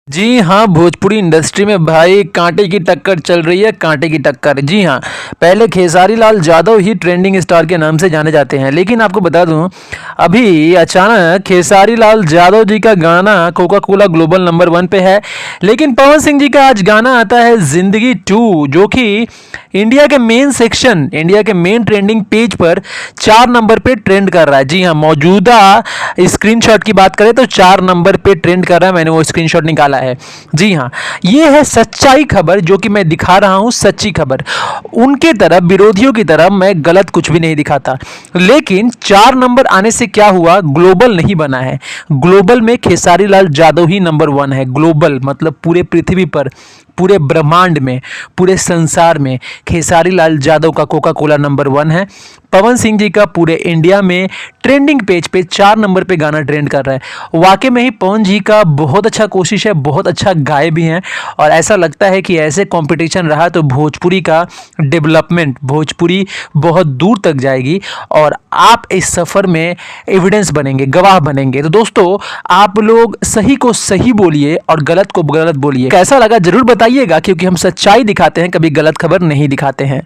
जी हाँ, भोजपुरी इंडस्ट्री में भाई कांटे की टक्कर चल रही है, कांटे की टक्कर। जी हाँ, पहले खेसारी लाल यादव ही ट्रेंडिंग स्टार के नाम से जाने जाते हैं, लेकिन आपको बता दूं, अभी अचानक खेसारी लाल यादव जी का गाना कोका कोला ग्लोबल नंबर 1 पे है। लेकिन पवन सिंह जी का आज गाना आता है जिंदगी 2, जो कि इंडिया के मेन सेक्शन, इंडिया के मेन ट्रेंडिंग पेज पर 4 नंबर पे ट्रेंड कर रहा है। जी हाँ, मौजूदा स्क्रीनशॉट की बात करें तो 4 नंबर पे ट्रेंड कर रहा है। मैंने वो स्क्रीनशॉट निकाला है। जी हाँ, ये है सच्चाई खबर जो कि मैं दिखा रहा हूं, सच्ची खबर। उनके तरफ, विरोधियों की तरफ मैं गलत कुछ भी नहीं दिखाता। लेकिन 4 नंबर आने से क्या हुआ, ग्लोबल नहीं बना है। ग्लोबल में खेसारी लाल यादव ही नंबर 1 है। ग्लोबल मतलब पूरे पृथ्वी पर, पूरे ब्रह्मांड में, पूरे संसार में खेसारी लाल यादव का कोका कोला नंबर 1 है। पवन सिंह जी का पूरे इंडिया में ट्रेंडिंग पेज पे 4 नंबर पे गाना ट्रेंड कर रहा है। वाकई में ही पवन जी का बहुत अच्छा कोशिश है, बहुत अच्छा गाए भी हैं। और ऐसा लगता है कि ऐसे कंपटीशन रहा तो भोजपुरी का डेवलपमेंट, भोजपुरी बहुत दूर तक जाएगी और आप इस सफ़र में एविडेंस बनेंगे, गवाह बनेंगे। तो दोस्तों, आप लोग सही को सही बोलिए और गलत को गलत बोलिए। कैसा लगा जरूर बताइएगा, क्योंकि हम सच्चाई दिखाते हैं, कभी गलत खबर नहीं दिखाते हैं।